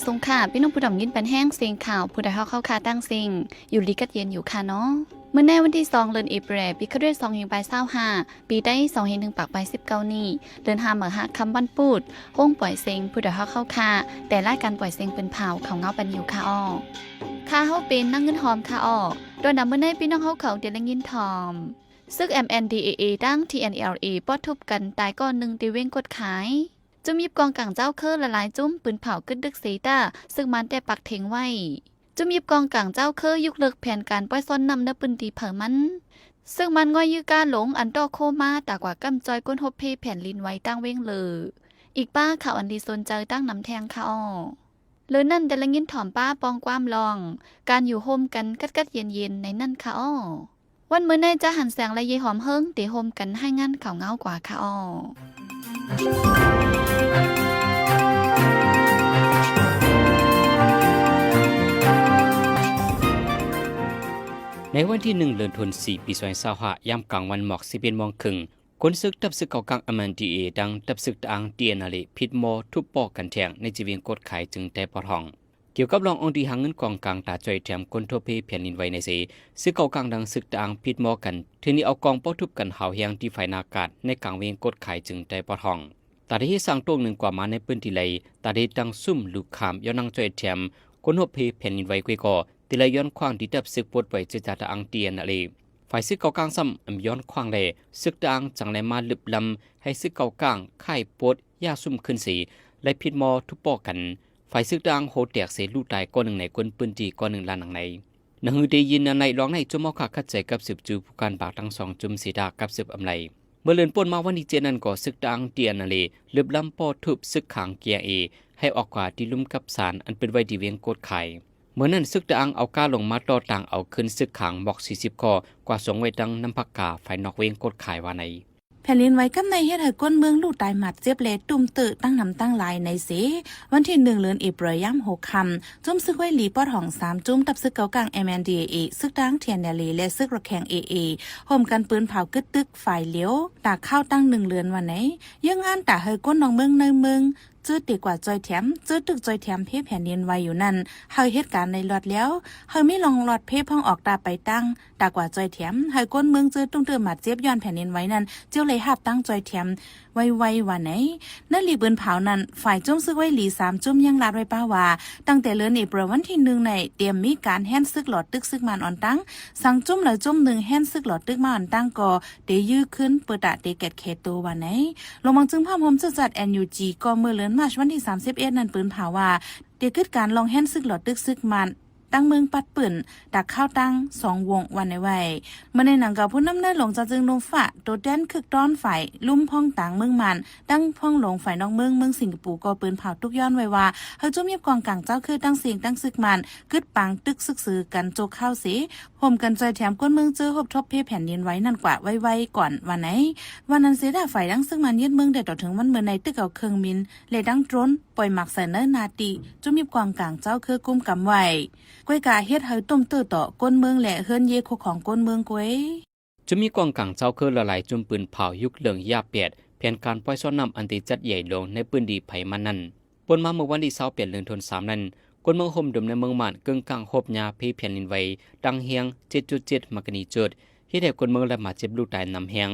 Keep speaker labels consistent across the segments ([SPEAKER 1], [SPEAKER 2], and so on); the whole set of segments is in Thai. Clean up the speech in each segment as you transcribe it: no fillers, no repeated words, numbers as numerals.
[SPEAKER 1] สงค่ะพี่น้องผู้ดำยินเป็นแห้งเสียงข่าวผู้ใดเข้าคาตั้งเสียงอยู่ลีกัดเย็นอยู่ค่ะเนาะเมื่อในวันที่2เดือนเอพริลปีคริสต์ศักราช2525ปีได้2 1 ปากไป19นี้เดินทางมาหาคำบันปูดห้องปล่อยเสียงผู้ใดเข้าคาแต่รายการปล่อยเสียงเป็นเผาเขาเงาปันอยู่ค่ะอ้อค่าเฮาเป็นนั่งเงินหอมค่ะอ้อโดยนำเมื่อในพี่น้องเขาเดี๋ยวยินทอมซึ่ง MNDAA ตั้ง TNLA ป้อทุบกันตายก้อนหนึ่งตีเว้งกดขายจุ่มยิบกองกลางเจ้าเคอละลายจุ่มปืนเผากึดดึกสีตาซึ่งมันแต่ปักเถงไว้จุ่มยิบกองกลางเจ้าเคอยุกเลิกแผนการป้อยซ้อนนำเนื้อปืนตีเผามันซึ่งมันง่อยยื้อการหลงอันดอกโคมาตากว่ากำจอยก้นฮบเพแผ่นลินไว้ตั้งเว้งเลยอีกป้าข่าวอันดีสนใจตั้งนำแทงค่ะอ้อเลยนั่นแต่ละยินถ่อมป้าปองความลองการอยู่โฮมกันกัดเย็นในนั่นค่ะอ้อวันมื้อในจะหันแสงและเยหอมเฮิงตีโฮมกันให้งั้นข่าวเงากว่าค่ะอ้อ
[SPEAKER 2] ในวันที่1เดือนธันวาคมปี2025ยามกลางวันหมอก11 โมงครึ่งคนศึกตับศึกเก่ากลางMNDAAดังตับศึกตางเตียนาเลพิดโมทุบปอกกันแทงในจีเวียงกดขายจึงแต่ปอทองเกี่ยวกับรององค์ดีหางเงินกองกลางตาจอยแถมคนทั่วไปแผ่นดินไหวในสีศึกเก่ากลางดังศึกตางพิดโมกันทีนี้เอากองป้อทุบกันหาวแหงที่ฝ่ายนากาศในกลางเวียงกดขายจึงแต่ปอทองตาที่สร้างตัวหนึ่งกว่ามาในพื้นที่ไหลตาที่ดังซุ่มลูกขามย้อนนางจอยแถมคนทั่วไปแผ่นดินไหวกุยก่อติลย้อนขว้างที่ดับศึกปวดไว้จะจัดอังเตียนอะไรฝ่ายซึกเก่ากลางซ้ำย้อนขว้างเลยซึกดังจังเลยมาลึบลำให้ซึกเก่ากลางค่ายปวดย่าซุ่มขึ้นสีและพิดมอทุบปอกันฝ่ายซึกดังโหแตกเสียลูกตายก้อนหนึ่งในก้นปืนจีก้อนหนึ่งลานหนังในนังฮือได้ยินในร้องในจุ่มเอาขาขัดใจกับสืบจูผู้การปากทั้งสองจุ่มสีดากับสืบอำไลเมื่อเลือนป่นมาวันที่7นั้นก็ซึกดังเตียนอะไรลึบลำปอทุบซึกขางเกียเอให้ออกกว่าที่ลุ่มกับสารอันเป็นไว้ดีเวียงโกดไข่เมื่อนั้นซึกดังเอาก้าลงมาต่อต่างเอาขึ้นซึกขังบอก40กอกว่าสงไว้ดังน้ำผักกาฝ่ายนอกเวงกดขายวาใน
[SPEAKER 3] แผ่นดินไหวกำในเฮ็ดให้ก้นเมืองลูกตายหมัดเจ็บเละตุ่มเตอตั้งนำตั้งหลายในเสวันที่1เดือนเอพริลย่ำ6 ค่ำจุ่มซึกไว้หลีปอดห้อง3จุ่มตับซึกเก่ากลาง MNDAA ซึกดังเทียนแนลีและซึกระแข่ง AA ห่มกันปืนเผากึดตึกฝ่ายเลี้ยวตากข้าวตั้ง1เดือนวันไหนยังงานตาให้ก้นน้องเมืองในเมืองจื้อตีกว่าจอยแถมจื้อตึกจอยแถมเพแผ่นดินไหวอยู่นั่นเฮาเหตุการณ์ในหลอดแล้วเฮาไม่ลองหลอดเพพ้องออกตาไปตั้งตากว่าจอยแถมเฮาก้นเมืองจื้อตุ้งเตือหมัดเจ็บย้อนแผ่นดินไหวนั่นเจ้าเลยหับตั้งจอยแถมไวๆว่าไหนนั่นหลีปืนเผานั่นฝ่ายจุ้มซึกไว้หลี3จุ้มยังลาดไว้ป้าว่าตั้งแต่เดือนเอพริลวันที่1ในเตรียมมีการแห่นซึกหลอดตึกซึกมันอ่อนตั้งสั่งจุ้มแล้วจุ้ม1แห่นซึกหลอดตึกมาอ่อนตั้งก็เดยื้อขึ้นเปิดตะเตเกตเคโตว่าไหนลงมังจึงพร้อมจัด NUG ก็เมื่อเดือนมาร์ชวันที่31นั่นปืนเผาว่าเดกึดการลองแห่นซึกหลอดตึกซึกมันตั้งเมืองปัดปืนดักข้าวตั้ง2วงวันในไว้เมื่อในหนังกับผู้นำเนินหลงจะจึงนมฝะโดดแดนคึกต้อนฝ่ายลุ่มพ่องต่างเมืองมันตั้งพ่องหลงฝ่ายนอกเมืองสิงคโปร์ก็ปืนเผาทุกย้อนไว้ว่าเฮาจุ่มเย็บกองกลางเจ้าคือตั้งเสียงตั้งซึกมันกึดปังตึกซึกซือกันโจกข้าวสิห่มกันใจแถมก้นเมืองเจอหบทบเพแผ่นดินไว้นั่นกว่าไวๆก่อนวันไหนวันนั้นเสียดาฝ่ายดังซึกมันยึดเมืองได้ต่อถึงวันเมื่อในตึกเอาเครื่องมินเลยดังโดรนปล่อยหมักใส่เนื้อนาติจุ่มเย็บกองกลางเจ้าคือกุมกำไว้ก้อยกาเฮ็ดให้ต้มตื้อต่อก้นเมืองและเฮือนเยโคของก้นเมืองก้อย
[SPEAKER 2] จะมีกองกลางเจ้าคือละลายจุ่มปืนเผายุคเหลืองยาเปียดแผนการปล่อยซ้อนนำอันติจัดใหญ่ลงในปืนดีไผมันนั้นปนมาเมื่อวันที่20เดือนธันวาคมนั้นคนเมืองห่มดมในเมืองม่านกึ่งกลางหบยาเพแผ่นดินไหวดังเฮียง 7.7 มักนีจุดเฮ็ดให้คนเมืองและมาเจ็บลูกตายนำแหง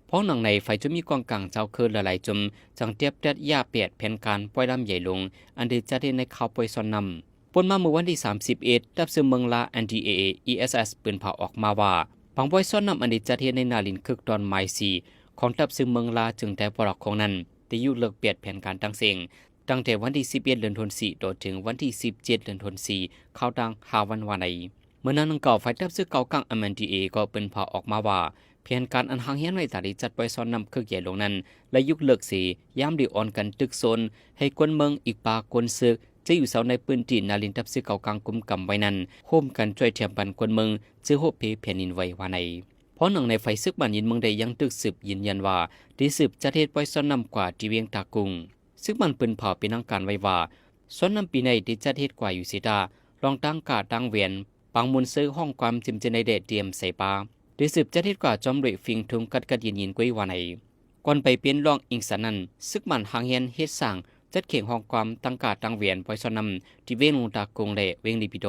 [SPEAKER 2] พ้องหนังในไฟจะมีกองกลางเจ้าคือละลายจุ่มจังเตียบแดดยาเปียดแผนการปล่อยลำใหญ่ลงอันติจัดในข่าวปล่อยซ้อนนำปนมาเมื่อวันที่31ดับซึ่งเมืองลา NDAA ESS ปืนเผาออกมาว่าปังบอยซ้อนนำอันดิจัดเฮ็ดในนาลินคึกตอนไมซีของดับซึ่งเมืองลาจึงแต่ปลอกของนั้นที่อยู่เลิกเปลี่ยนแผนการตั้งเสียงตั้งแต่วันที่11เดือนธันวาคมโดยถึงวันที่17เดือนธันวาคมเข้าดัง5วันวันในเมื่อนั้นก่อไฟดับซึ่งเก่ากลาง MNDAA ก็ปืนเผาออกมาว่าแผนการอันหางเฮียนไว้ตาดิจัดปล่อยซ้อนนำคึกใหญ่ลงนั้นและยุคเลิกสียามดีอ่อนกันตึกโซนให้คนเมืองอีกปากคนซึกจะอยู่เสาในปืนจีนนาลินทับซื้อเก่ากลางกุมกำไว้นั้นโฮมกันช่วยเทียมปันคนเมืองซื้อโฮเพแผ่นดินไหวว่าในเพราะหนังในไฟซึกบันยินเมืองใดยังตึกสืบยืนยันว่าที่สืบจะเทศปล่อยซ้อนนำกว่าที่เวียงตากุงซึกมันปืนเผาเป็นทางการไว้ว่าซ้อนนำปีในที่จะเทศกว่าอยู่เสียดาลองตั้งกาตั้งเวียนปังมุนซื้อห้องความจิมเจในเดเดียมใส่ปาที่สืบจะเทศกว่าจอมเรฟิงทุงกัดยินยินกวยว่าในก่อนไปเปลี่ยนรองอิงสันนั้นซึกมันหางเฮียนเฮ็ดสั่ง จัดเข่งห้องความตั้งกาดตั้งเวียนปอยซอนนำที่เวียงลงตากงเล่เวียงลีปิโด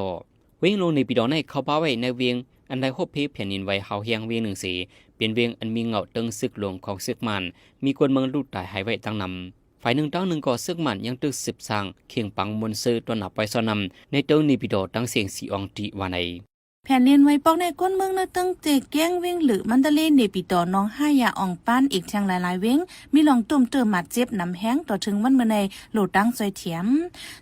[SPEAKER 2] เวียงลงลีปิโดในเขาบ้าไว้ในเวียงอันใดโคบเพแผ่นดินไว้เฮาเฮียงเวียงหนึ่งสีเป็นเวียงอันมีเงาตึงซึกลงของซึกมันมีคนเมืองลูดตายหายไว้ตั้งนำฝ่ายหนึ่งตั้งหนึ่งก่อซึกมันยังตึกสืบสร้างเคียงปังมนซื้อตัวหนับปอยซอนนำในเต้าลีปิโดตั้งเสียงสีอองตีวาใน
[SPEAKER 3] แผ่นเลียนไว้ปอกในก้นเมืองนะตั้งเจแก้งเว้งหรือมันตะเลเนปิตอน้องห้ายาอ่องป้านอีกทางหลายๆเว้งมีหลองตุ่มเติมหมัดเจ็บน้ำแห้งต่อถึงวันเมื่อในโหลดตั้งซอยเถียม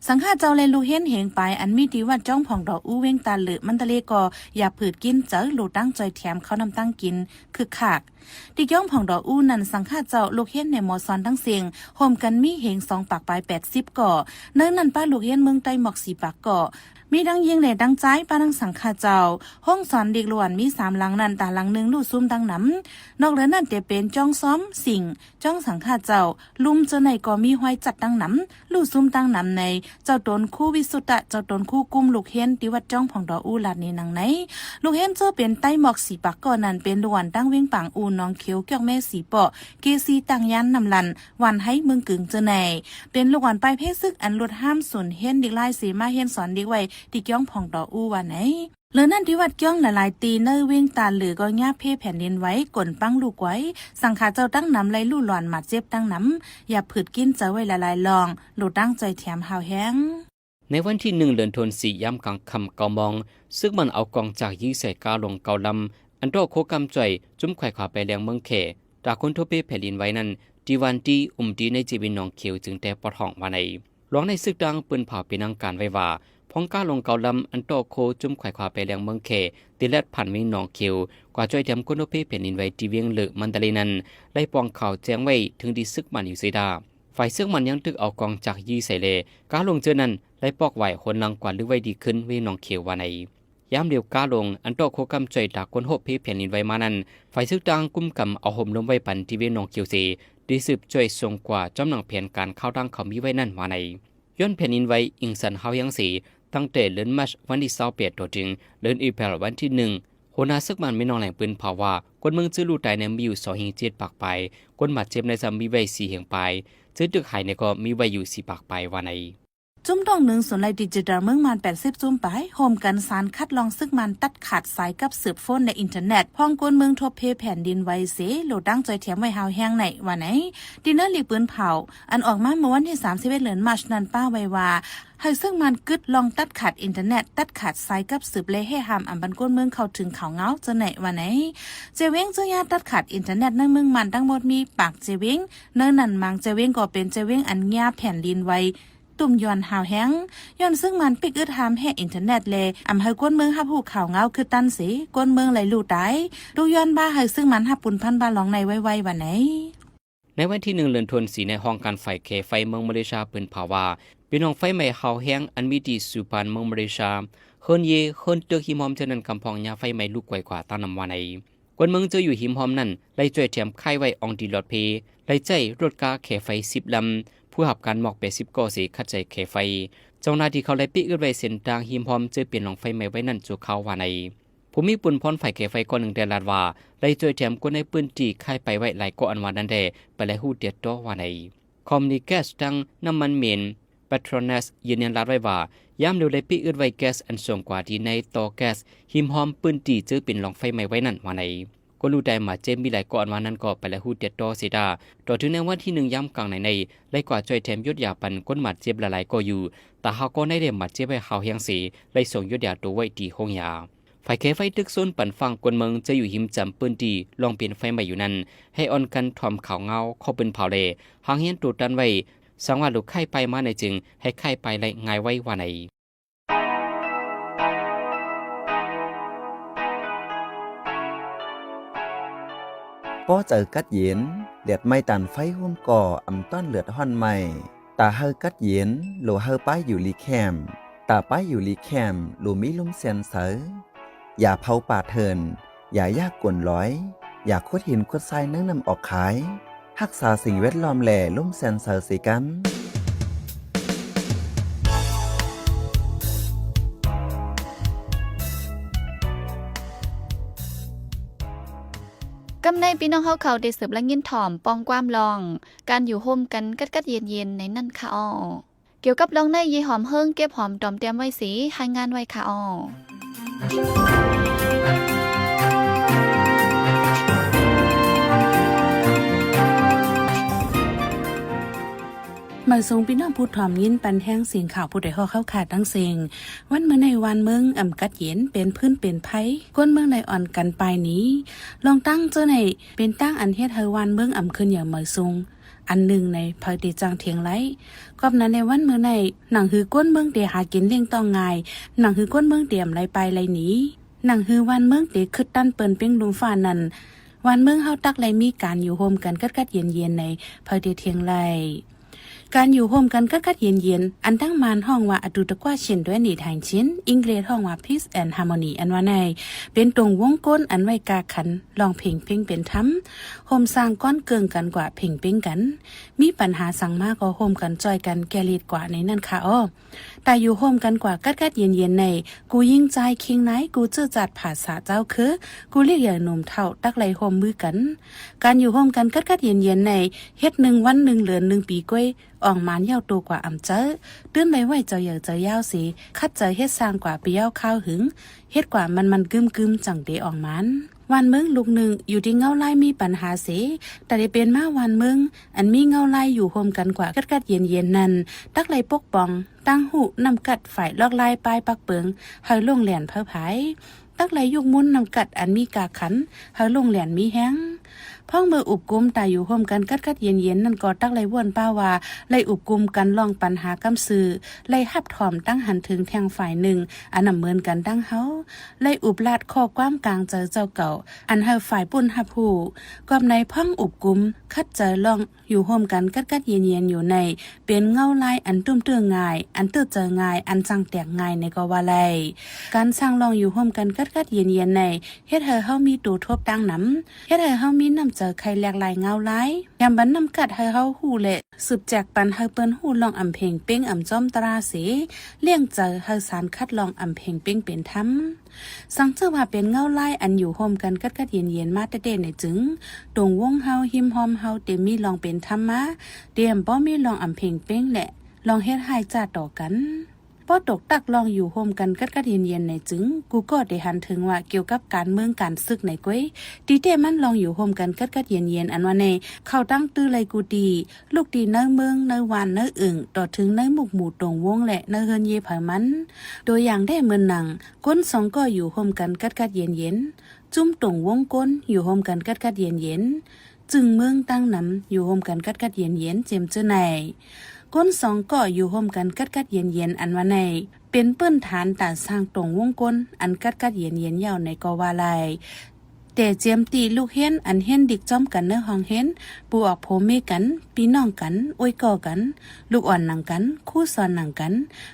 [SPEAKER 3] สังฆาเจ้าเลยลูเห็นเหงไปอันมีดีว่าจ้องผ่องดอกอู้เว้งตาหรือมันตะเลก็อย่าผืดกินเจอโหลดตั้งซอยเถียมเขานำตั้งกินคือขากดิย่องผ่องดอกอู้นั่นสังฆาเจ้าลูกเห็นในมอซอนทั้งเสียงโฮมกันมีเหง2 ปากปลาย80ก่อเนื้อนั่นป้าลูกเห็นเมืองใต้หมอก4 ปากก่อมีดังยิงในดังใจป้าดังสังฆาเจ้าห้องสอนเด็กล้วนมี3 หลังนั่นตาหลังนึงลู่ซุ่มดังน้ำนอกเหนือนั่นแต่เป็นจ้องซ้อมสิ่งจ้องสังฆาเจ้าลุมเจอในก็มีห้อยจัดดังน้ำลู่ซุ่มดังน้ำในเจ้าตนคู่วิสุตตะเจ้าตนคู่กุมลูกเฮนที่วัดจ้องผ่องดอกอูลาดนี้นังไหนลูกเฮนเจ้าเป็นใต้หมอก4 ปากก่อนนั่นเป็นล้วนตั้งเว้งปังอูน้องเขียวเกี่ยวแม่สีเปาะเกซีตังยันนำลันวันให้เมืองกึ่งเจอในเป็นลูกอ่อนไปเพศซึกอันลดห้ามส่วนเฮนเด็กไล่สีมาเฮนสอนเด็กไว้ที่ย่องผ่องดอกอู้ว่าไหนเลือนั่นที่วัดย่องหลายๆตีเนอเว้งตาหรือก็ง่าเพ่แผ่นดินไว้ก่นปังลูกไว้สังขาเจ้าตั้งน้ำไหลลู่หลอนหมัดเจ็บตั้งน้ำอย่าผืดกินเจอไว้หลายๆลองหลุดตั้งใจแถมหาวแห้ง
[SPEAKER 2] ในวันที่1 เดือนธันวาคมย่ำกลางคำเกามองซึ่งมันเอากองจากยี่ใส่กาลงเกาลำอันโตโคกำจ่อยจุ้มไข่ขวาไปแรงเมืองเขตาคนทั่วไปแผ่นดินไว้นั้นดีวันดีดีในจีบินนองเขียวจึงแต่ปอดห้องวันไหนร้องในซึกดังปืนเผาเป็นนางการไว้ว่าพ้องก้าลงเกาลำอันโตโคจุ้มไข่ขวาไปแรงเมืองเขติแลดผ่านมีนองเขียวกว่าจ่อยเทียมคนทั่วไปแผ่นดินไว้ที่เวียงเหลือมันตะลีนั้นไล่ปองข่าวแจ้งไว้ถึงดีซึกมันอยู่เสียดาฝ่ายซึกมันยังตึกเอากองจากยี่ใส่เลก้าลงเจอนั้นไล่ปอกไหวคนลังกว่าหรือไว้ดีขึ้นเวียงนองเขียววันไหนยามเดียวก้าลงอันโตโคกำจ่อยจากคนโหบเพแผ่นดินไว้มานั้นฝ่ายซึกดังกุ้มกำเอาห่มลมไว้ปันที่เวียงนองเขียวสีดีสืบจ่อยทรงกว่าจำหนังแผนการเข้าดังเขามีไว้นั่นมาในย้อนแผ่นดินไว้อิงสันเฮายังสีตั้งแต่เดือนมัชวันที่28ตัวจริงเดือนอีเพลวันที่1หัวหน้าซึกมันไม่นองแหล่งปืนเผาว่าคนเมืองจื้อลู่ตายในมีอยู่2-7 ปากไปคนบาดเจ็บในซ้ำมีไว้4 เหียงไปจื้อตึกหายในก็มีไว้อยู่4 ปากไปวันใน
[SPEAKER 3] จุ้มดองหนึ่งส่วนไลดิจิทัลเมืองมัน80จุ้มไปโฮมกันสารคัดลองซึกมันตัดขาดสายกับสืบโฟนในอินเทอร์เน็ตพ้องกวนเมืองทบเพแผ่นดินไว้เสโหลดดังจอยแถมไว้หาวแห้งในวันไหนดินเนอร์ลีปืนเผาอันออกมาเมื่อวันที่31 เดือนมาร์ชนั้นป้าไว้ว่าให้ซึ่งมันกึดลองตัดขาดอินเทอร์เน็ตตัดขาดสายกับสืบเลยให้หามอันบันก้นเมืองเข้าถึงเขาเงาจะไหนวันไหนเจเว้งเจ้าญาตัดขาดอินเทอร์เน็ตในเมืองมันทั้งหมดมีปากเจเว้งเนื้อนันมังเจเว้งก็เป็นเจเว้งอันญาแผ่นดินไว้ตุ่มย้อนหาวแห้งย้อนซึ่งมันปิกอึดหามแห่อินเทอร์เน็ตเลยอำให้ก้นเมืองฮับหูข่าวเงาคือตันสีก้นเมืองไหลลู่ตายดูย้อนบ้าให้ซึ่งมันฮับปุ่นพันบาลองในไว้วันไหน
[SPEAKER 2] ในวันที่1 เดือนธันวาคมในห้องการไฟเคไฟเมืองมาเลเซียปืนเผาว่าเป็นห้องไฟใหม่เฮาแห้งอันมีที่สุพรรณเมืองมาเลเซียเฮิรนเยเฮิรนเตือกหิมหอมเจนันกำพองยาไฟใหม่ลูกไกวกว่าตานำวันไหนคนเมืองเจออยู่หิมหอมนั่นไล่จ่วยแถมไข่ไว้อองดีหลอดเพไล่ใจรถกาแขไฟ10 ลำผู้หับการหมอก80ก่อสีขัดใจแขไฟเจ้าหน้าที่เขาไล่ปิกอึดไว้เส้นทางหิมหอมเจอเปลี่ยนหลองไฟใหม่ไว้นั่นจูเขาว่าในผู้มีปุ่นพรไฟแขไฟก้อนหนึ่งแต่ลาดว่าไล่จ่วยแถมคนในปืนตีไข่ไปไว้หลายก่ออันวันนั้นแดไปไล่หูเดียดต่อว่าในคอมนิแกสดังน้ำมันเมนเปโตรเนสยืนยันรัดไว้ว่ายามเร็วไล่ปิกอึดไว้แก๊สอันส่งกว่าที่ในต่อแก๊สหิมหอมปืนตีเจอเป็นหลองไฟใหม่ไว้นั่นว่าในก็รู้ได้มาเจมมีหลายก่อนวันนั้นก็ไปแล้วหูเดียดต่อเสียดาต่อถึงในวันที่1ย่ำกลางในไล่กว่าจ่อยแถมยศยาปันก้นหมัดเจ็บหลายก็อยู่แต่เขาก็ได้เรียมหมัดเจ็บให้เขาเฮียงสีไล่ส่งยศยาตัวไว้ที่ห้องยาฝ่ายเคไฟตึกโซนปั่นฟังกวนเมืองจะอยู่หิมจำปืนตีลองเปลี่ยนไฟใหม่อยู่นั้นให้อ่อนกันถ่อมข่าวเงาเข้าเป็นเผาเลหางเฮียนตูดดันไว้สังว่าลูกไข่ไปมาในจึงให้ไข่ไปไล่ง่ายไว้ว่าไหน
[SPEAKER 4] ป้อเจอกัดเย็นเลือดไม่ตันไฟห่วมก่ออำต้อนเลือดห่อนใหม่ตาเฮอกัดเย็นโลเฮอป้ายอยู่ลีแคมตาป้ายอยู่ลีแคมโลมีลุ่มเซนเสออย่าเผาป่าเทินอย่ายากกวนร้อยอย่าคดหินคดทรายนั่งนำออกขายรักษาสิ่งแวดล้อมแหล่ลุ่มเซนเสอสิกัน
[SPEAKER 1] กำใน พี่น้องเขาได้สืบและยินถ่อมปองความลองการอยู่โฮมกันกัดเย็นๆในนั่นค่ะอ้อเกี่ยวกับลองในยีหอมเฮิงเก็บหอมตอมเตรียมไว้สีให้งานไว้ค่ะอ้อ
[SPEAKER 3] มาทรงพี่น้องผู้ถ่อมยินปันแห้งเสียงข่าวผู้ใดฮอเข้าขาดทั้งเสียงวันเมื่อในวันเมืองอ่ำกัดเย็นเป็นพื้นเป็นไผก้นเมืองในอ่อนกันปลายนี้ลองตั้งเจ้าในเป็นตั้งอันเฮ็ดให้วันเมืองอ่ำขึ้นอย่างมาทรงอันหนึ่งในเผยตีจังเทียงไรกอบนั้นในวันเมื่อในหนังหือก้นเมืองเดียหากินเลี้ยงต้องง่ายหนังหือก้นเมืองเดียมไรไปไรหนีหนังหือวันเมืองเดียคึดตั้นเปิ้นเป้งลุมฟ้านั่นวันเมืองเฮาตักไรมีการอยู่โฮมกันกัดเย็นๆในเผยตีเทียงไรการอยู่โฮมกันกัดเย็นๆอันตั้งมานห้องว่าอดุตะกว่าเช่นด้วยนิทานชิ้นอังกฤษห้องว่า Peace and Harmony อันว่าในเป็นตรงวงก้นอันไว้กาขันลองเพลงเป็นธรรมโฮมสร้างก้อนเกิงกันกว่าเพลงกันมีปัญหาสั่งมากก็โฮมกันจอยกันแกลีดกว่าในนั่นค่ะอ้อแต่อยู่โฮมกันกว่ากัดเย็นๆในกูยิ่งใจคิงไหนกูเจอจัดภาษาเจ้าคือกูเรียกอย่างหนุ่มเท่าตักไหลโฮมมือกันการอยู่โฮมกันกัดเย็นๆในเฮ็ด1วัน1เดือน1ปีก้อยออกมานยาวตัวกว่าอำเจอตื้นไม่ไหวเจ้าอยากเจ้ายาวสิคัดเจอเฮ็ดสร้างกว่าไปยาวข้าวหึงเฮ็ดกว่ามันกึมจังเดออกมันวันเมืองลูกหนึ่งอยู่ที่เงาไล่มีปัญหาเสแต่ได้เป็นมาวันเมืองอันมีเงาไล่อยู่โฮมกันกว่ากัดเย็นๆนั้นตักไหลปกป้องตั้งหูนำกัดฝ่ายลอกไล่ปลายปักเปิงเฮาลงแหลนเพ้อไผตักไหลยุกมุนนำกัดอันมีกาขันเฮาลงแหลนมีแห้งพ่องเมื่ออุบกุมตายอยู่โฮมกันกัดเย็นๆนั่นก็ตักไหลว่วนป้าว่าไล่อุบกุมกันลองปัญหากำซื้อไล่หับถอมตั้งหันถึงแทงฝ่ายหนึ่งอันนำเหมือนกันตั้งเฮาไล่อุบลาดข้อความกลางเจอเจ้าเก่าอันเฮาฝ่ายปุ่นหับหูกอบในพ่องอุบกุมคัดเจอลองอยู่โฮมกันกัดเย็นๆอยู่ในเป็นเงาลายอันตุ้มเตื้อง่ายอันตื้อเจอง่ายอันจังแตกง่ายในก็ว่าไล่การสร้างลองอยู่โฮมกันกัดเย็นๆในเฮ็ดให้เฮามีตัวทบตั้งน้ำเฮ็ดให้เฮามีน้ำเจอใครแหลกลายเงาลายยามบันนำกัดให้เฮาหู้แหละสืบแจกปันให้เปิ้นหู้ลองอำเพลงเป้งอำจ้อมตราเสเลี้ยงเจอให้สารคัดลองอำเพลงเป้งเป็นธรรมสังเจอว่าเป็นเงาลายอันอยู่โฮมกันกัดเย็นๆมาแต่เด่นในจึงตรงวงเฮาหิมหอมเฮาเต็มมีลองเป็นธรรมะเตรียมบ่มีลองอำเพลงเป้งแหละลองเฮ็ดให้จ้าต่อกันพอตกตักลองอยู่โฮมกันกัดเย็นๆในจึงกูก็ได้หันถึงว่าเกี่ยวกับการเมืองการศึกในก้อยดีเตมันลองอยู่โฮมกันกัดเย็นๆอันว่าในเข้าตั้งตื้อไลกูดีลูกดีเนื้อเมืองเนื้อวานเนื้ออึ่งต่อถึงเนื้อหมกหมูตรงวงและเนื้อเฮินเยผามันตัวอย่างได้เหมือนหนังก้นสองก็อยู่โฮมกันกัดเย็นๆจุ้มตรงวงก้นอยู่โฮมกันกัดเย็นๆจึงเมืองตั้งน้ำอยู่โฮมกันกัดเย็นๆเจมเจ้าไหนก้นสองก็อยู่โฮมกันกัดเย็นๆอันว่าในเป็นเปิ้นฐานตาสร้างตรงวงก้นอันกัดเย็นยาวในก็ว่าไลแต่เจียมตีลูกเห็นอันเห็นดิกจ้อมกันเนื้อห้องเห็นปูออกโผเมกันพี่น้องกันอวยก่อกันลูกอ่อนหนังกันคู่สอนหนังกัน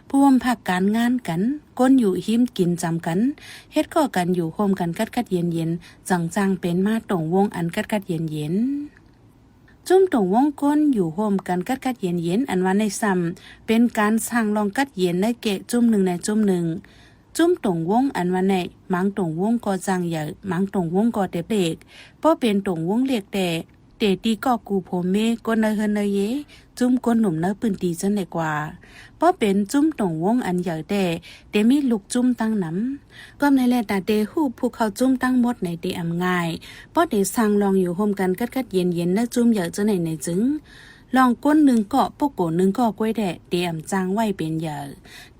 [SPEAKER 3] ผู้วมภาคการงานกันก้นอยู่หิมกินจำกันเฮ็ดก่อกันอยู่โฮมกันกัดเย็นจังเป็นมาตรงวงอันกัดเย็นจุ่มตรงวงก้นอยู่โฮมกันกัดเย็นอันว่าในซ้ำเป็นการสร้างลองกัดเย็นในเกะจุ่มหนึ่งในจุ่มหนึ่งจุ่มตรงวงอันว่าในมังตรงวงก็จังใหญ่มังตรงวงก็เด็กเพราะเป็นตรงวงเล็กแต่ตีก็กูโพเมก้นเนเฮเนเยจุ่มก้นหนุ่มเนปืนตีจังไหนกว่าเพราะเป็นจุ่มตรงวงอันใหญ่แต่มีลูกจุ่มตั้งน้ำก็ในแลตาเดฮู้ผู้เขาจุ่มตั้งหมดในเดอำง่ายเพราะเดสร้างลองอยู่โฮมกันกัดเย็นเนจุ่มใหญ่จังไหนในจึงลองก้นหนึ่งเกาะปกโกหนึ่งเกาะกล้วยแดดเดอำจางไว้เป็นใหญ่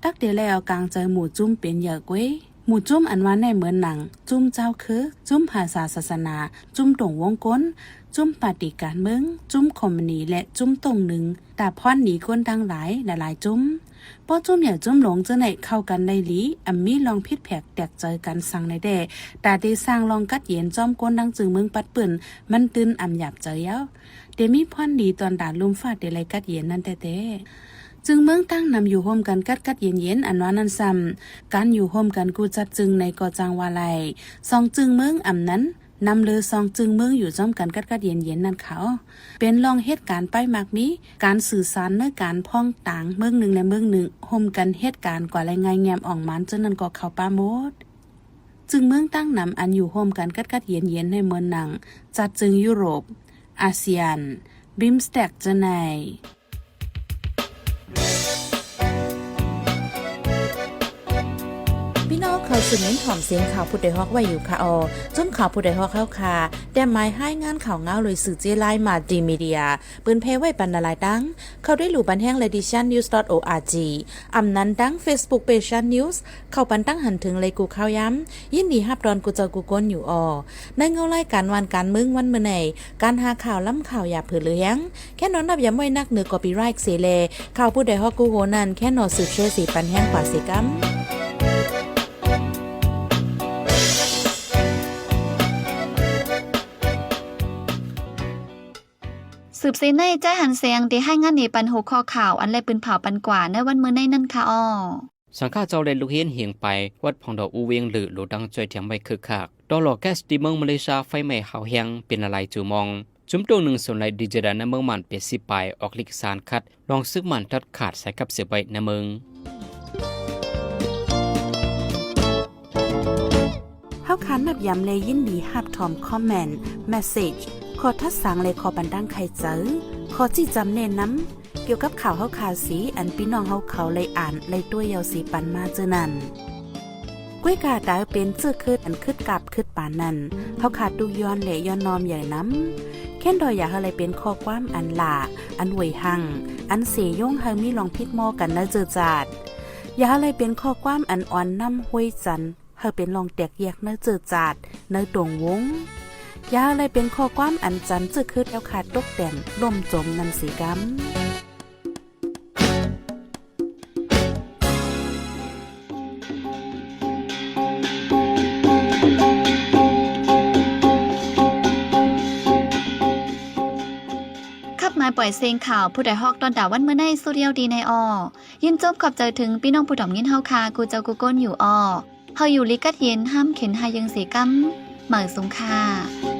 [SPEAKER 3] ตักเดแล้วกลางใจหมู่จุ่มเป็นใหญ่กล้วยหมู่จุ่มอันว่าในเหมือนหนังจุ่มเจ้าคือจุ่มภาษาศาสนาจุ่มตรงวงก้นจุ่มปฏิการเมืองจุ่มคอมมิวนิสต์และจุ่มตรงหนึ่งแต่พอนหนีคนดังหลายจุ่มป้อจุ่มอย่าจุ่มหลงเจ้าไหนเข้ากันในหลีอัมมีลองพิษแผกแตกเจอกันสั่งในแด่แต่ได้สร้างลองกัดเย็นจอมก้นดังจึงเมืองปัดปืนมันตื่นหยาบเจอเย้าเดมีพอนดีตอนด่าลุมฟาดเดลัยกัดเย็นนั่นแต่จึงเมืองตั้งนำอยู่โฮมกันกัดเย็นอันว่านั้นซ้ำการอยู่โฮมกันกูจัดจึงในก่อจางวาไลซองจึงเมืองอ่ำนั้นนำเลือซองจึงเมืองอยู่จ้อมกันกัดเย็นนั่นเขาเป็นลองเหตุการณ์ไปมากมีการสื่อสารในการพ้องต่างเมืองหนึ่งและเมืองหนึ่งโฮมกันเหตุการณ์กว่าไรไงแงมอ่องมันจนนั้นก็เข้าป้าโมด จึงเมืองตั้งนำอันอยู่โฮมกันกัดเย็นในเมืองหนังจัดจึงยุโรปอาเซียนบิมสแต็กจะในพี่น้องเขาสืบเน้นถ่อมเสียงข่าวผู้ใดฮอกไว้อยู่ค่ะจนข่าวผู้ใดฮอกเข้าค่ะแต่หมายให้งานข่าวเงาเลยสื่อเจไลมาดีมีเดียปืนเพไว้ปันนาลายดังเขาได้หลู่บันแห้ง lediciannews.org อำนั้นดัง Facebook page news เข้าปันตั้งหันถึงเลยกูข่าวย้ำยินดีฮับดอนกูเจอกูก้นอยู่ในเงาไล่การวันการมึงวันเมื่อไหนการหาข่าวล้ำข่าวอย่าเผือเลี้ยงแค่นอนนับย้ำไว้นักเหนือกอปีไรค์เสเลข่าวผู้ใดฮอกกูโหนันแค่นอสืบเชื่อสีปันแห้งกว่าสิกัม
[SPEAKER 1] สืบเสในใจหันเสียงที่ให้งานในปันหัวข้อข่าวอันไรปืนเผาปันกว่าในวันมื้อในนั่นค่ะ
[SPEAKER 2] สังฆาเจ้าเลยลูกเฮียนเหียงไปวัดพองดอกอูเวียงหรือโลดังจอยเถียงไว้คือคักดอลลอร์แก๊สที่เมืองมาเลเซียไฟไหม้หาวแหงเป็นอะไรจูมองจุ่มตัวหนึ่งส่วนไรดิจิทัลในเมืองมันเป็นสิปลายออกลิกสารคัดลองซึกมันตัดขาดใส่กับเสือใบในเมือง
[SPEAKER 3] เฮาคันนับย้ำเลยยินดีฮับทอมคอมเมนต์เมสเซจขอทัดสั่งเลยขอบันดังใครเจอขอจี้จำเน้นน้ำเกี่ยวกับข่าวเฮาคาสีอันพี่น้องเฮาเขาเลยอ่านเลยตัวยาวสีปันมาเจอนั่นก้วยกาดาวเป็นเจื้อคืดอันคืดกับคืดปานนั่นเฮาขาดดูย้อนและย้อนนอมใหญ่น้ำแค่นดอยอยากอะไรเป็นข้อความอันหล่าอันหวยหังอันเสียย่งเฮามีลองพิดหม้อกันนะเจอจาดอยากอะไรเป็นข้อความอันอ่อนน้ำห้วยจันเฮาเป็นลองแตกแยกเนื้อเจอจาดเนื้อตรงวงยาอะไรเป็นข้อความอันจันจึกคืดแล้วขาดตกแต่นล่มจมนันสีกัม
[SPEAKER 1] มาปล่อยเสียงข่าวผู้ใดฮอกตอนดาวันเมื่อในสุเดียวดีในยินจบขอบใจถึงพี่น้องผู้ถ่อมยินเฮาคากูเจ้ากูก้นอยู่เฮาอยู่ลิกัดเย็นห้ามเข็นหายังเสียกัมเหมือสงค่า